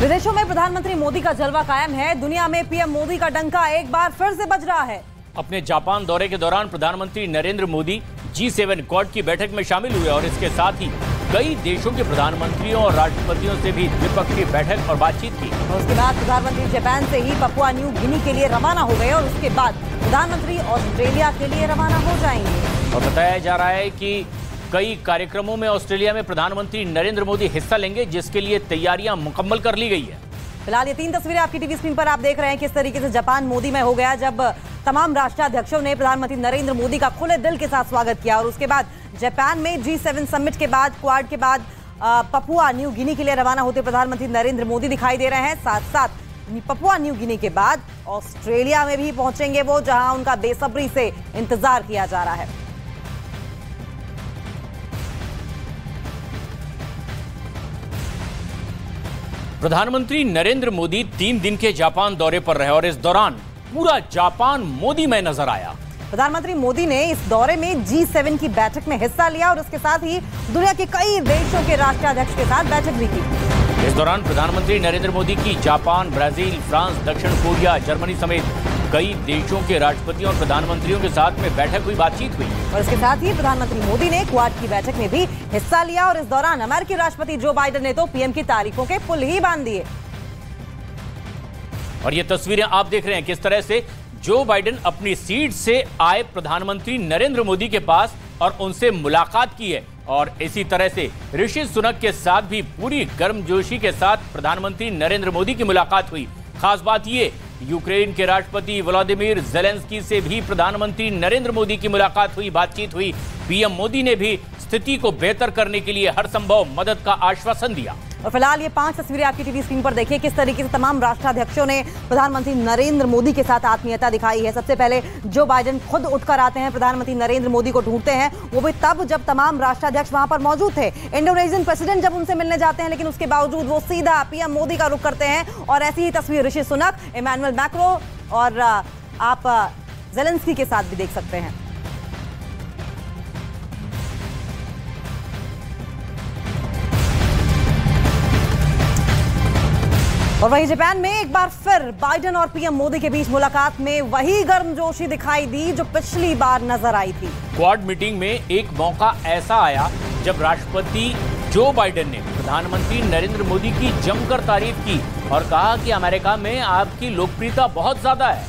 विदेशों में प्रधानमंत्री मोदी का जलवा कायम है। दुनिया में पीएम मोदी का डंका एक बार फिर से बज रहा है। अपने जापान दौरे के दौरान प्रधानमंत्री नरेंद्र मोदी G7 क्वाड की बैठक में शामिल हुए और इसके साथ ही कई देशों के प्रधानमंत्रियों और राष्ट्रपतियों से भी द्विपक्षीय बैठक और बातचीत की। उसके बाद प्रधानमंत्री जापान से ही पपुआ न्यू गिनी के लिए रवाना हो गए और उसके बाद प्रधानमंत्री ऑस्ट्रेलिया के लिए रवाना हो जाएंगे। और बताया जा रहा है कि कई कार्यक्रमों में ऑस्ट्रेलिया में प्रधानमंत्री नरेंद्र मोदी हिस्सा लेंगे, जिसके लिए तैयारियां मुकम्मल कर ली गई है। फिलहाल ये 3 तस्वीरें आपकी टीवी स्क्रीन पर आप देख रहे हैं किस तरीके से जापान मोदी में हो गया, जब तमाम राष्ट्राध्यक्षों ने प्रधानमंत्री नरेंद्र मोदी का खुले दिल के साथ स्वागत किया। और उसके बाद जापान में G7 समिट के बाद, क्वाड के बाद पपुआ न्यू गिनी के लिए रवाना होते प्रधानमंत्री नरेंद्र मोदी दिखाई दे रहे हैं। साथ साथ पपुआ न्यू गिनी के बाद ऑस्ट्रेलिया में भी पहुंचेंगे वो, जहां उनका बेसब्री से इंतजार किया जा रहा है। प्रधानमंत्री नरेंद्र मोदी 3 दिन के जापान दौरे पर रहे और इस दौरान पूरा जापान मोदी में नजर आया। प्रधानमंत्री मोदी ने इस दौरे में G7 की बैठक में हिस्सा लिया और उसके साथ ही दुनिया के कई देशों के राष्ट्राध्यक्ष के साथ बैठक भी की। इस दौरान प्रधानमंत्री नरेंद्र मोदी की जापान, ब्राजील, फ्रांस, दक्षिण कोरिया, जर्मनी समेत कई देशों के राष्ट्रपतियों और प्रधानमंत्रियों के साथ में बैठक हुई, बातचीत हुई। और इसके साथ ही प्रधानमंत्री मोदी ने क्वाड की बैठक में भी हिस्सा लिया और इस दौरान अमेरिकी राष्ट्रपति जो बाइडेन ने तो पीएम की तारीखों के पुल ही बांध दिए। और ये तस्वीरें आप देख रहे हैं किस तरह से जो बाइडेन अपनी सीट से आए प्रधानमंत्री नरेंद्र मोदी के पास और उनसे मुलाकात की है। और इसी तरह से ऋषि सुनक के साथ भी पूरी गर्मजोशी के साथ प्रधानमंत्री नरेंद्र मोदी की मुलाकात हुई। खास बात ये, यूक्रेन के राष्ट्रपति व्लादिमीर ज़ेलेंस्की से भी प्रधानमंत्री नरेंद्र मोदी की मुलाकात हुई, बातचीत हुई। पीएम मोदी ने भी स्थिति को बेहतर करने के लिए हर संभव मदद का आश्वासन दिया। और फिलहाल ये 5 तस्वीरें आपकी टीवी स्क्रीन पर देखिए किस तरीके से तमाम राष्ट्राध्यक्षों ने प्रधानमंत्री नरेंद्र मोदी के साथ आत्मीयता दिखाई है। सबसे पहले जो बाइडेन खुद उठकर आते हैं, प्रधानमंत्री नरेंद्र मोदी को ढूंढते हैं, वो भी तब जब तमाम राष्ट्राध्यक्ष वहां पर मौजूद थे। इंडोनेशियन प्रेसिडेंट जब उनसे मिलने जाते हैं, लेकिन उसके बावजूद वो सीधा पीएम मोदी का रुख करते हैं। और ऐसी ही तस्वीर ऋषि सुनक, इमैनुअल मैक्रो और आप ज़ेलेंस्की के साथ भी देख सकते हैं। और वहीं जापान में एक बार फिर बाइडेन और पीएम मोदी के बीच मुलाकात में वही गर्मजोशी दिखाई दी जो पिछली बार नजर आई थी। क्वाड मीटिंग में एक मौका ऐसा आया जब राष्ट्रपति जो बाइडेन ने प्रधानमंत्री नरेंद्र मोदी की जमकर तारीफ की और कहा कि अमेरिका में आपकी लोकप्रियता बहुत ज्यादा है।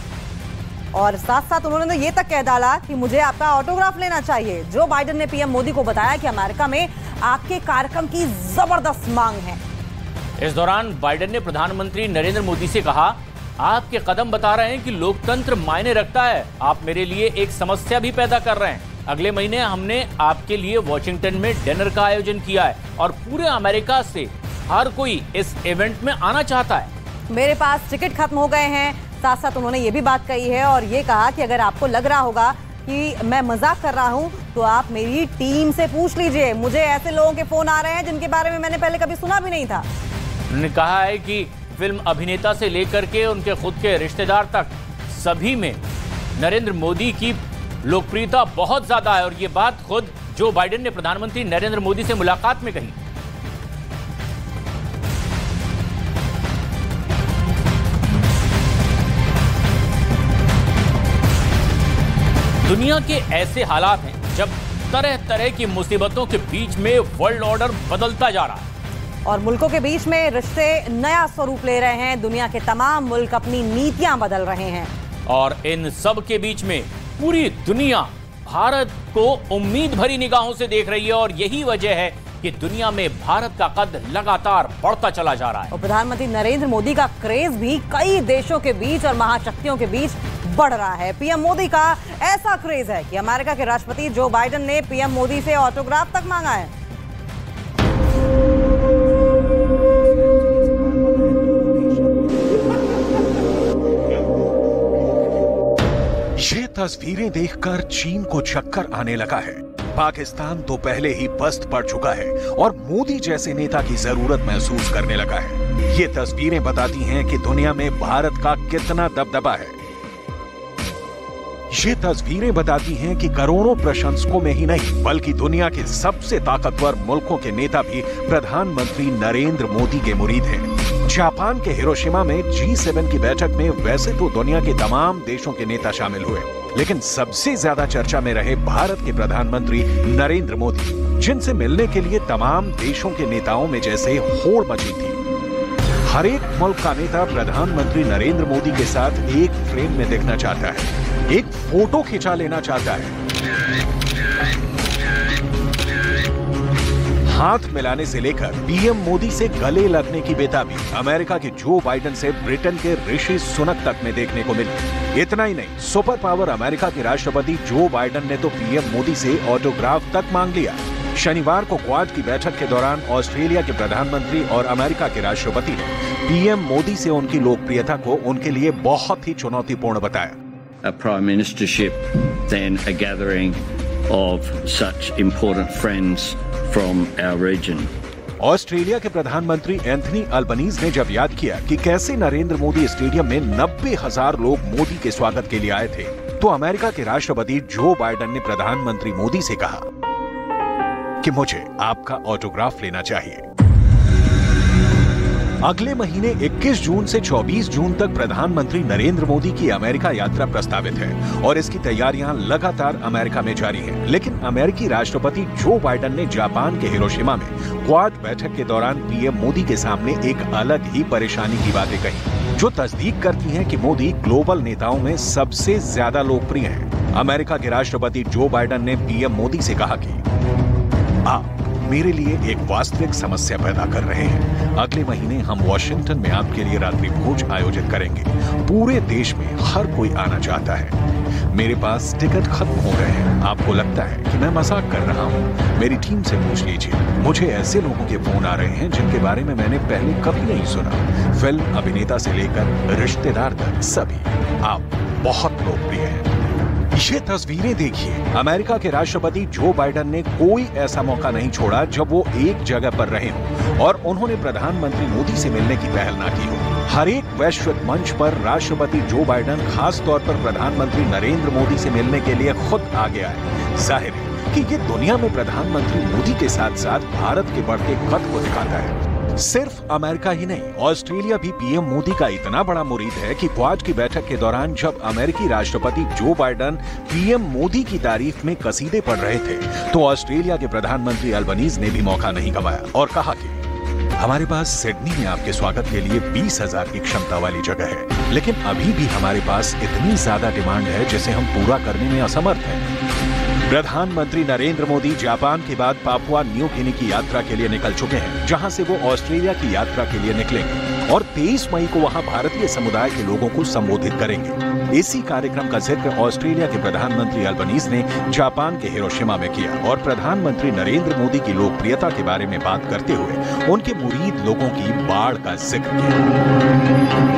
और साथ साथ उन्होंने तो ये तक कह डाला कि मुझे आपका ऑटोग्राफ लेना चाहिए। जो बाइडेन ने पीएम मोदी को बताया कि अमेरिका में आपके कार्यक्रम की जबरदस्त मांग है। इस दौरान बाइडेन ने प्रधानमंत्री नरेंद्र मोदी से कहा, आपके कदम बता रहे हैं कि लोकतंत्र मायने रखता है। आप मेरे लिए एक समस्या भी पैदा कर रहे हैं। अगले महीने हमने आपके लिए वॉशिंगटन में डिनर का आयोजन किया है और पूरे अमेरिका से हर कोई इस इवेंट में आना चाहता है। मेरे पास टिकट खत्म हो गए हैं। साथ साथ उन्होंने ये भी बात कही है और ये कहा कि अगर आपको लग रहा होगा कि मैं मजाक कर रहा हूं तो आप मेरी टीम से पूछ लीजिए। मुझे ऐसे लोगों के फोन आ रहे हैं जिनके बारे में मैंने पहले कभी सुना भी नहीं था। उन्होंने कहा है कि फिल्म अभिनेता से लेकर के उनके खुद के रिश्तेदार तक सभी में नरेंद्र मोदी की लोकप्रियता बहुत ज्यादा है। और ये बात खुद जो बाइडेन ने प्रधानमंत्री नरेंद्र मोदी से मुलाकात में कही। दुनिया के ऐसे हालात हैं जब तरह तरह की मुसीबतों के बीच में वर्ल्ड ऑर्डर बदलता जा रहा है और मुल्कों के बीच में रिश्ते नया स्वरूप ले रहे हैं। दुनिया के तमाम मुल्क अपनी नीतियां बदल रहे हैं और इन सब के बीच में पूरी दुनिया भारत को उम्मीद भरी निगाहों से देख रही है। और यही वजह है कि दुनिया में भारत का कद लगातार बढ़ता चला जा रहा है। और प्रधानमंत्री नरेंद्र मोदी का क्रेज भी कई देशों के बीच और महाशक्तियों के बीच बढ़ रहा है। पीएम मोदी का ऐसा क्रेज है कि अमेरिका के राष्ट्रपति जो बाइडेन ने पीएम मोदी से ऑटोग्राफ तक मांगा है। ये तस्वीरें देखकर चीन को चक्कर आने लगा है। पाकिस्तान तो पहले ही पस्त पड़ चुका है और मोदी जैसे नेता की जरूरत महसूस करने लगा है। ये तस्वीरें बताती हैं कि दुनिया में भारत का कितना दबदबा है। ये तस्वीरें बताती हैं कि करोड़ों प्रशंसकों में ही नहीं बल्कि दुनिया के सबसे ताकतवर मुल्कों के नेता भी प्रधानमंत्री नरेंद्र मोदी के मुरीद हैं। जापान के हिरोशिमा में G7 की बैठक में वैसे तो दुनिया के तमाम देशों के नेता शामिल हुए, लेकिन सबसे ज्यादा चर्चा में रहे भारत के प्रधानमंत्री नरेंद्र मोदी, जिनसे मिलने के लिए तमाम देशों के नेताओं में जैसे होड़ मची थी। हर एक मुल्क का नेता प्रधानमंत्री नरेंद्र मोदी के साथ एक फ्रेम में देखना चाहता है, एक फोटो खिंचा लेना चाहता है। हाथ मिलाने से लेकर पीएम मोदी से गले लगने की बेताबी अमेरिका के जो बाइडेन से ब्रिटेन के ऋषि सुनक तक में देखने को मिली। इतना ही नहीं, सुपर पावर अमेरिका के राष्ट्रपति जो बाइडेन ने तो पीएम मोदी से ऑटोग्राफ तक मांग लिया। शनिवार को क्वाड की बैठक के दौरान ऑस्ट्रेलिया के प्रधानमंत्री और अमेरिका के राष्ट्रपति ने पीएम मोदी से उनकी लोकप्रियता को उनके लिए बहुत ही चुनौतीपूर्ण बताया। A prime ministership, then a gathering of such important friends from our region. Australia के प्रधानमंत्री एंथनी अल्बनीज ने जब याद किया कि कैसे नरेंद्र मोदी स्टेडियम में 90,000 लोग मोदी के स्वागत के लिए आए थे, तो अमेरिका के राष्ट्रपति जो बाइडेन ने प्रधानमंत्री मोदी से कहा कि मुझे आपका ऑटोग्राफ लेना चाहिए। अगले महीने 21 जून से 24 जून तक प्रधानमंत्री नरेंद्र मोदी की अमेरिका यात्रा प्रस्तावित है और इसकी तैयारियां लगातार अमेरिका में जारी हैं। लेकिन अमेरिकी राष्ट्रपति जो बाइडेन ने जापान के हिरोशिमा में क्वाड बैठक के दौरान पीएम मोदी के सामने एक अलग ही परेशानी की बातें कही, जो तस्दीक करती हैं कि मोदी ग्लोबल नेताओं में सबसे ज्यादा लोकप्रिय हैं। अमेरिका के राष्ट्रपति जो बाइडेन ने पीएम मोदी से कहा कि आप मेरे लिए एक वास्तविक समस्या पैदा कर रहे हैं। अगले महीने हम वॉशिंगटन में आपके लिए रात्रि भोज आयोजित करेंगे। पूरे देश में हर कोई आना चाहता है। मेरे पास टिकट खत्म हो गए हैं। आपको लगता है कि मैं मजाक कर रहा हूँ? मेरी टीम से पूछ लीजिए। मुझे ऐसे लोगों के फोन आ रहे हैं जिनके बारे में मैंने पहले कभी नहीं सुना। फिल्म अभिनेता से लेकर रिश्तेदार तक सभी। आप बहुत लोकप्रिय हैं। ये तस्वीरें देखिए। अमेरिका के राष्ट्रपति जो बाइडेन ने कोई ऐसा मौका नहीं छोड़ा जब वो एक जगह पर रहे हों और उन्होंने प्रधानमंत्री मोदी से मिलने की पहल ना की हो। हर एक वैश्विक मंच पर राष्ट्रपति जो बाइडेन खास तौर पर प्रधानमंत्री नरेंद्र मोदी से मिलने के लिए खुद आगे आए। जाहिर है कि ये दुनिया में प्रधानमंत्री मोदी के साथ साथ भारत के बढ़ते कद को दिखाता है। सिर्फ अमेरिका ही नहीं, ऑस्ट्रेलिया भी पीएम मोदी का इतना बड़ा मुरीद है कि क्वाड की बैठक के दौरान जब अमेरिकी राष्ट्रपति जो बाइडेन पीएम मोदी की तारीफ में कसीदे पढ़ रहे थे, तो ऑस्ट्रेलिया के प्रधानमंत्री अल्बनीज ने भी मौका नहीं गंवाया और कहा कि हमारे पास सिडनी में आपके स्वागत के लिए 20,000 की क्षमता वाली जगह है, लेकिन अभी भी हमारे पास इतनी ज्यादा डिमांड है जिसे हम पूरा करने में असमर्थ हैं। प्रधानमंत्री नरेंद्र मोदी जापान के बाद पापुआ न्यू गिनी की यात्रा के लिए निकल चुके हैं, जहां से वो ऑस्ट्रेलिया की यात्रा के लिए निकलेंगे और 23 मई को वहां भारतीय समुदाय के लोगों को संबोधित करेंगे। इसी कार्यक्रम का जिक्र ऑस्ट्रेलिया के प्रधानमंत्री अल्बनीज ने जापान के हिरोशिमा में किया और प्रधानमंत्री नरेंद्र मोदी की लोकप्रियता के बारे में बात करते हुए उनके मुरीद लोगों की बाढ़ का जिक्र किया।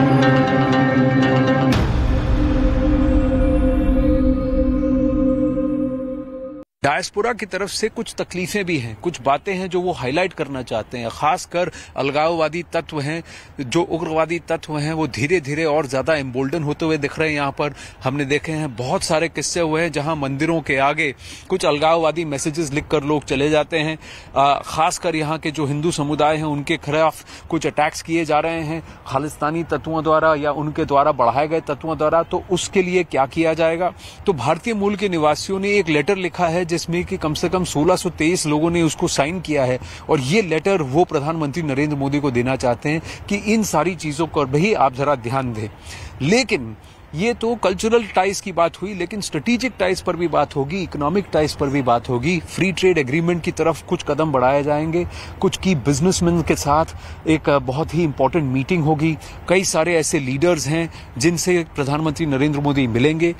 डायस्पोरा की तरफ से कुछ तकलीफें भी हैं, कुछ बातें हैं जो वो हाईलाइट करना चाहते हैं। खासकर अलगाववादी तत्व हैं, जो उग्रवादी तत्व हैं, वो धीरे धीरे और ज्यादा एम्बोल्डन होते हुए दिख रहे हैं। यहाँ पर हमने देखे हैं बहुत सारे किस्से हुए हैं जहां मंदिरों के आगे कुछ अलगाववादी मैसेजेस लिखकर लोग चले जाते हैं। खासकर यहाँ के जो हिंदू समुदाय हैं उनके खिलाफ कुछ अटैक्स किए जा रहे हैं खालिस्तानी तत्वों द्वारा या उनके द्वारा बढ़ाए गए तत्वों द्वारा। तो उसके लिए क्या किया जाएगा? तो भारतीय मूल के निवासियों ने एक लेटर लिखा है जिसमें कि कम से कम 1623 लोगों ने उसको साइन किया है और ये लेटर वो प्रधानमंत्री नरेंद्र मोदी को देना चाहते हैं कि इन सारी चीजों पर भी आप जरा ध्यान दें। लेकिन ये तो कल्चरल टाइज की बात हुई, लेकिन स्ट्रेटेजिक टाइज पर भी बात होगी, इकोनॉमिक टाइज पर भी बात होगी। फ्री ट्रेड एग्रीमेंट की तरफ कुछ कदम बढ़ाए जाएंगे, कुछ की बिजनेसमैन के साथ एक बहुत ही इंपॉर्टेंट मीटिंग होगी। कई सारे ऐसे लीडर्स हैं जिनसे प्रधानमंत्री नरेंद्र मोदी मिलेंगे।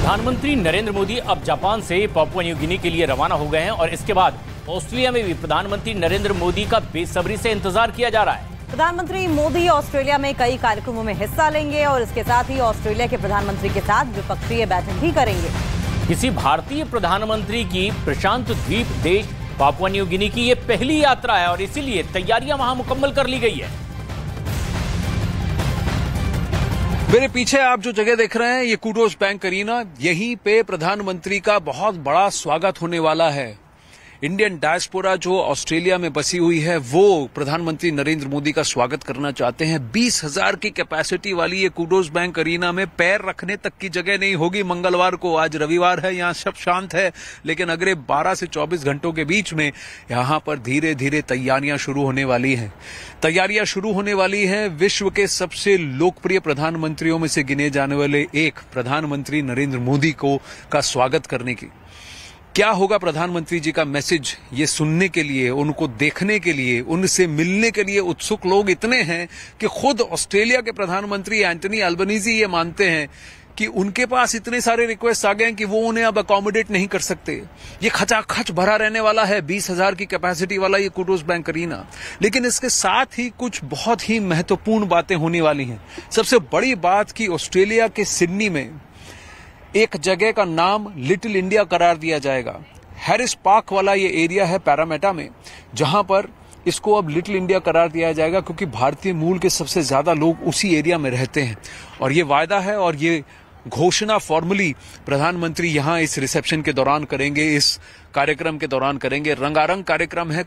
प्रधानमंत्री नरेंद्र मोदी अब जापान से पापुआ न्यू गिनी के लिए रवाना हो गए हैं और इसके बाद ऑस्ट्रेलिया में भी प्रधानमंत्री नरेंद्र मोदी का बेसब्री से इंतजार किया जा रहा है। प्रधानमंत्री मोदी ऑस्ट्रेलिया में कई कार्यक्रमों में हिस्सा लेंगे और इसके साथ ही ऑस्ट्रेलिया के प्रधानमंत्री के साथ द्विपक्षीय बैठक भी करेंगे। किसी भारतीय प्रधानमंत्री की प्रशांत द्वीप देश पापुआ न्यू गिनी की ये पहली यात्रा है और इसीलिए तैयारियां वहां मुकम्मल कर ली गई है। मेरे पीछे आप जो जगह देख रहे हैं ये कूडोज बैंक अरीना, यहीं पे प्रधानमंत्री का बहुत बड़ा स्वागत होने वाला है। इंडियन डायस्पोरा जो ऑस्ट्रेलिया में बसी हुई है वो प्रधानमंत्री नरेंद्र मोदी का स्वागत करना चाहते हैं। 20,000 की कैपेसिटी वाली ये कूडोज बैंक अरीना में पैर रखने तक की जगह नहीं होगी मंगलवार को। आज रविवार है, यहाँ सब शांत है, लेकिन अगले 12 से 24 घंटों के बीच में यहाँ पर धीरे धीरे तैयारियां शुरू होने वाली हैं। तैयारियां शुरू होने वाली हैं विश्व के सबसे लोकप्रिय प्रधानमंत्रियों में से गिने जाने वाले एक प्रधानमंत्री नरेंद्र मोदी का स्वागत करने की। क्या होगा प्रधानमंत्री जी का मैसेज, ये सुनने के लिए, उनको देखने के लिए, उनसे मिलने के लिए उत्सुक लोग इतने हैं कि खुद ऑस्ट्रेलिया के प्रधानमंत्री एंटनी अल्बनीजी ये मानते हैं कि उनके पास इतने सारे रिक्वेस्ट आ गए हैं कि वो उन्हें अब अकोमोडेट नहीं कर सकते। ये खचाखच भरा रहने वाला है, 20,000 की कैपेसिटी वाला ये कूडोज बैंक अरीना। लेकिन इसके साथ ही कुछ बहुत ही महत्वपूर्ण बातें होने वाली हैं। सबसे बड़ी बात कि ऑस्ट्रेलिया के सिडनी में एक जगह का नाम लिटिल इंडिया करार दिया जाएगा। हैरिस पार्क वाला ये एरिया है पैरामेटा में, जहां पर इसको अब लिटिल इंडिया करार दिया जाएगा क्योंकि भारतीय मूल के सबसे ज्यादा लोग उसी एरिया में रहते हैं। और ये वायदा है और ये घोषणा फॉर्मली प्रधानमंत्री यहां इस रिसेप्शन के दौरान करेंगे, इस कार्यक्रम के दौरान करेंगे। रंगारंग कार्यक्रम है।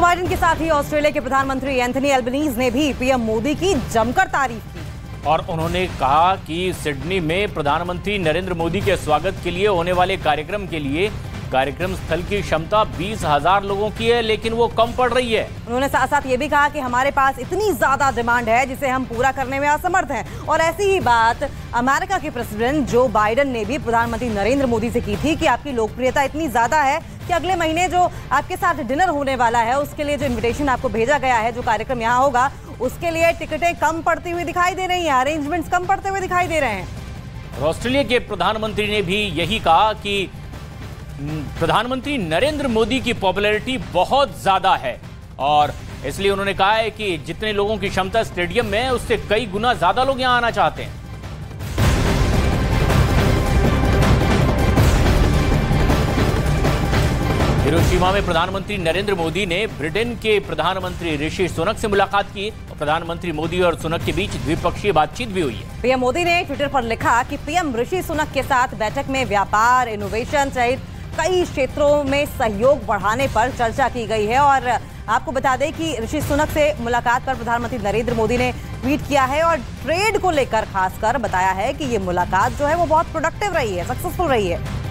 बाइडेन के साथ ही ऑस्ट्रेलिया के प्रधानमंत्री एंथनी अल्बनीज ने भी पीएम मोदी की जमकर तारीफ की और उन्होंने कहा कि सिडनी में प्रधानमंत्री नरेंद्र मोदी के स्वागत के लिए होने वाले कार्यक्रम के लिए कार्यक्रम स्थल की क्षमता 20,000 लोगों की है, लेकिन वो कम पड़ रही है। उन्होंने साथ साथ ये भी कहा कि हमारे पास इतनी ज्यादा डिमांड है जिसे हम पूरा करने में असमर्थ हैं। और ऐसी ही बात अमेरिका के प्रेसिडेंट जो बाइडेन ने भी प्रधानमंत्री नरेंद्र मोदी से की थी कि आपकी लोकप्रियता इतनी ज्यादा है कि अगले महीने जो आपके साथ डिनर होने वाला है उसके लिए जो इन्विटेशन आपको भेजा गया है, जो कार्यक्रम यहाँ होगा, उसके लिए टिकटें कम पड़ती हुई दिखाई दे रही हैं, अरेंजमेंट्स कम पड़ते हुए दिखाई दे रहे हैं। ऑस्ट्रेलिया के प्रधानमंत्री ने भी यही कहा कि प्रधानमंत्री नरेंद्र मोदी की पॉपुलैरिटी बहुत ज्यादा है और इसलिए उन्होंने कहा है कि जितने लोगों की क्षमता स्टेडियम में है उससे कई गुना ज्यादा लोग यहां आना चाहते हैं। हिरोशिमा में प्रधानमंत्री नरेंद्र मोदी ने ब्रिटेन के प्रधानमंत्री ऋषि सुनक से मुलाकात की। प्रधानमंत्री मोदी और सुनक के बीच द्विपक्षीय बातचीत भी हुई है। पीएम मोदी ने ट्विटर पर लिखा कि पीएम ऋषि सुनक के साथ बैठक में व्यापार, इनोवेशन सहित कई क्षेत्रों में सहयोग बढ़ाने पर चर्चा की गई है। और आपको बता दें कि ऋषि सुनक से मुलाकात पर प्रधानमंत्री नरेंद्र मोदी ने ट्वीट किया है और ट्रेड को लेकर खासकर बताया है कि ये मुलाकात जो है वो बहुत प्रोडक्टिव रही है, सक्सेसफुल रही है।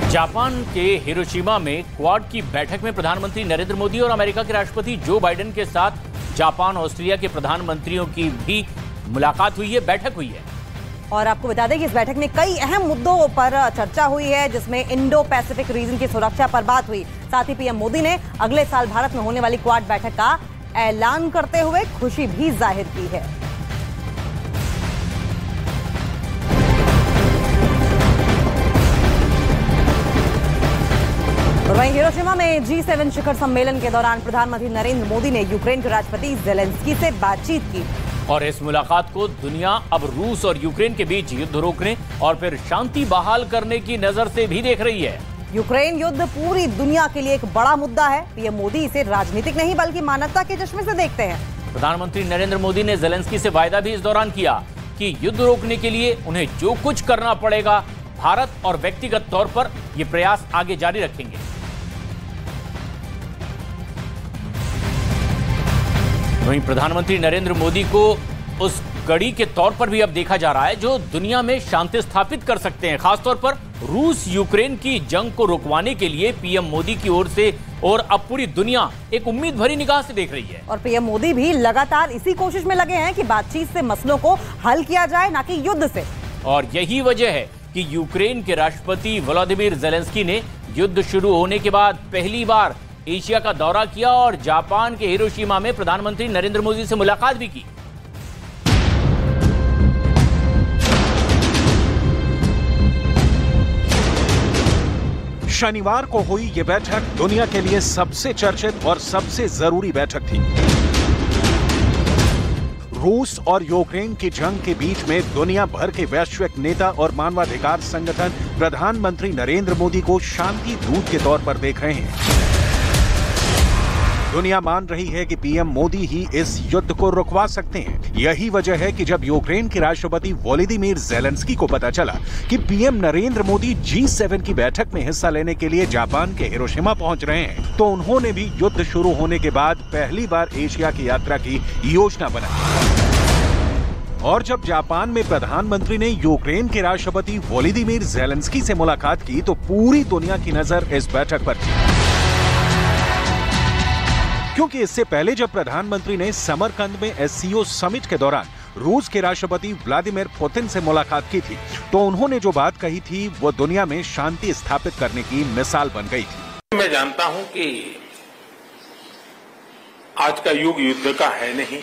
जापान के हिरोशिमा में क्वाड की बैठक में प्रधानमंत्री नरेंद्र मोदी और अमेरिका के राष्ट्रपति जो बाइडेन के साथ जापान, ऑस्ट्रेलिया के प्रधानमंत्रियों की भी मुलाकात हुई है, बैठक हुई है। और आपको बता दें कि इस बैठक में कई अहम मुद्दों पर चर्चा हुई है, जिसमें इंडो पैसिफिक रीजन की सुरक्षा पर बात हुई। साथ ही पीएम मोदी ने अगले साल भारत में होने वाली क्वाड बैठक का ऐलान करते हुए खुशी भी जाहिर की है। वहीं हिरोशिमा में G7 शिखर सम्मेलन के दौरान प्रधानमंत्री नरेंद्र मोदी ने यूक्रेन के राष्ट्रपति ज़ेलेंस्की से बातचीत की और इस मुलाकात को दुनिया अब रूस और यूक्रेन के बीच युद्ध रोकने और फिर शांति बहाल करने की नजर से भी देख रही है। यूक्रेन युद्ध पूरी दुनिया के लिए एक बड़ा मुद्दा है। पीएम मोदी इसे राजनीतिक नहीं बल्कि मानवता के चश्मे से देखते हैं। प्रधानमंत्री नरेंद्र मोदी ने ज़ेलेंस्की से वायदा भी इस दौरान किया कि युद्ध रोकने के लिए उन्हें जो कुछ करना पड़ेगा, भारत और व्यक्तिगत तौर पर ये प्रयास आगे जारी रखेंगे। वहीं प्रधानमंत्री नरेंद्र मोदी को उस कड़ी के तौर पर भी अब देखा जा रहा है जो दुनिया में शांति स्थापित कर सकते हैं। खासतौर पर रूस यूक्रेन की जंग को रुकवाने के लिए पीएम मोदी की ओर से और अब पूरी दुनिया एक उम्मीद भरी निगाह से देख रही है। और पीएम मोदी भी लगातार इसी कोशिश में लगे हैं कि बातचीत से मसलों को हल किया जाए, ना कि युद्ध से। और यही वजह है कि यूक्रेन के राष्ट्रपति व्लादिमीर ज़ेलेंस्की ने युद्ध शुरू होने के बाद पहली बार एशिया का दौरा किया और जापान के हिरोशिमा में प्रधानमंत्री नरेंद्र मोदी से मुलाकात भी की। शनिवार को हुई ये बैठक दुनिया के लिए सबसे चर्चित और सबसे जरूरी बैठक थी। रूस और यूक्रेन की जंग के बीच में दुनिया भर के वैश्विक नेता और मानवाधिकार संगठन प्रधानमंत्री नरेंद्र मोदी को शांति दूत के तौर पर देख रहे हैं। दुनिया मान रही है कि पीएम मोदी ही इस युद्ध को रुकवा सकते हैं। यही वजह है कि जब यूक्रेन के राष्ट्रपति वोलोदिमीर ज़ेलेंस्की को पता चला कि पीएम नरेंद्र मोदी G7 की बैठक में हिस्सा लेने के लिए जापान के हिरोशिमा पहुंच रहे हैं, तो उन्होंने भी युद्ध शुरू होने के बाद पहली बार एशिया की यात्रा की योजना बनाई। और जब जापान में प्रधानमंत्री ने यूक्रेन के राष्ट्रपति वोलोदिमीर ज़ेलेंस्की से मुलाकात की, तो पूरी दुनिया की नजर इस बैठक पर थी, क्योंकि इससे पहले जब प्रधानमंत्री ने समरकंद में SCO समिट के दौरान रूस के राष्ट्रपति व्लादिमीर पुतिन से मुलाकात की थी, तो उन्होंने जो बात कही थी वो दुनिया में शांति स्थापित करने की मिसाल बन गई थी। मैं जानता हूं कि आज का युग युद्ध का है नहीं,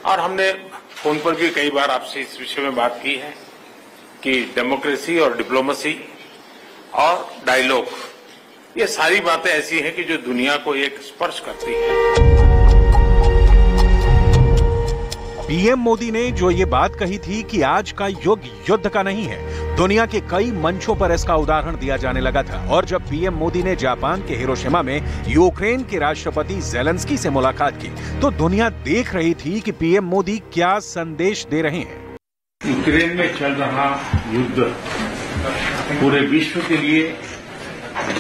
और हमने फोन पर भी कई बार आपसे इस विषय में बात की है कि डेमोक्रेसी और डिप्लोमेसी और डायलॉग, ये सारी बातें ऐसी हैं कि जो दुनिया को एक स्पर्श करती है। पीएम मोदी ने जो ये बात कही थी कि आज का युग युद्ध का नहीं है, दुनिया के कई मंचों पर इसका उदाहरण दिया जाने लगा था। और जब पीएम मोदी ने जापान के हिरोशिमा में यूक्रेन के राष्ट्रपति ज़ेलेंस्की से मुलाकात की, तो दुनिया देख रही थी कि पीएम मोदी क्या संदेश दे रहे हैं। यूक्रेन में चल रहा युद्ध पूरे विश्व के लिए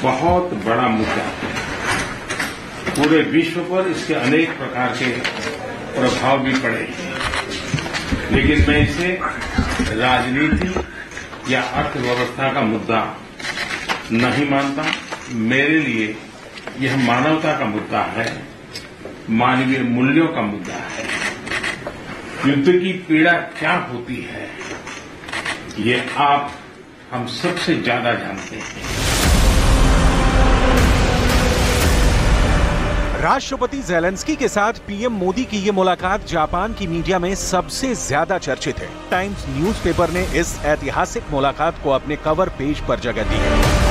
बहुत बड़ा मुद्दा है। पूरे विश्व पर इसके अनेक प्रकार के प्रभाव भी पड़े, लेकिन मैं इसे राजनीति या अर्थव्यवस्था का मुद्दा नहीं मानता। मेरे लिए यह मानवता का मुद्दा है, मानवीय मूल्यों का मुद्दा है। युद्ध की पीड़ा क्या होती है, ये आप हम सबसे ज्यादा जानते हैं। राष्ट्रपति ज़ेलेंस्की के साथ पीएम मोदी की ये मुलाकात जापान की मीडिया में सबसे ज्यादा चर्चित है। टाइम्स न्यूज़पेपर ने इस ऐतिहासिक मुलाकात को अपने कवर पेज पर जगह दी है।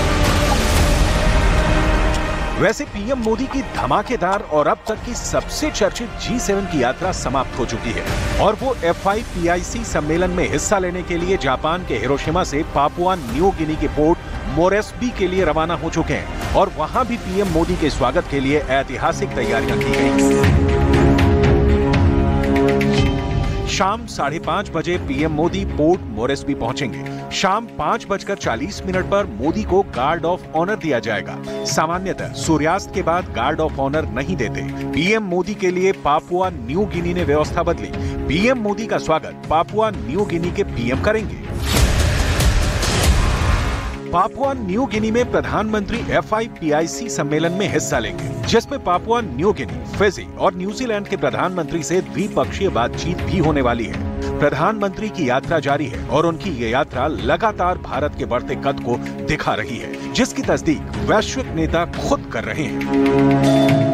वैसे पीएम मोदी की धमाकेदार और अब तक की सबसे चर्चित G7 की यात्रा समाप्त हो चुकी है, और वो FIPIC सम्मेलन में हिस्सा लेने के लिए जापान के हिरोशिमा से पापुआ न्यू गिनी के पोर्ट मोरेस्बी के लिए रवाना हो चुके हैं, और वहां भी पीएम मोदी के स्वागत के लिए ऐतिहासिक तैयारियां की गई। शाम 5:30 बजे पीएम मोदी पोर्ट मोरेस्बी पहुंचेंगे। शाम 5:40 पर मोदी को गार्ड ऑफ ऑनर दिया जाएगा। सामान्यतः सूर्यास्त के बाद गार्ड ऑफ ऑनर नहीं देते। पीएम मोदी के लिए पापुआ न्यू गिनी ने व्यवस्था बदली। पीएम मोदी का स्वागत पापुआ न्यू गिनी के पीएम करेंगे। पापुआ न्यू गिनी में प्रधानमंत्री FIPIC सम्मेलन में हिस्सा लेंगे, जिसमें पापुआ न्यू गिनी, फिजी और न्यूजीलैंड के प्रधानमंत्री से द्विपक्षीय बातचीत भी होने वाली है। प्रधानमंत्री की यात्रा जारी है, और उनकी ये यात्रा लगातार भारत के बढ़ते कद को दिखा रही है, जिसकी तस्दीक वैश्विक नेता खुद कर रहे हैं।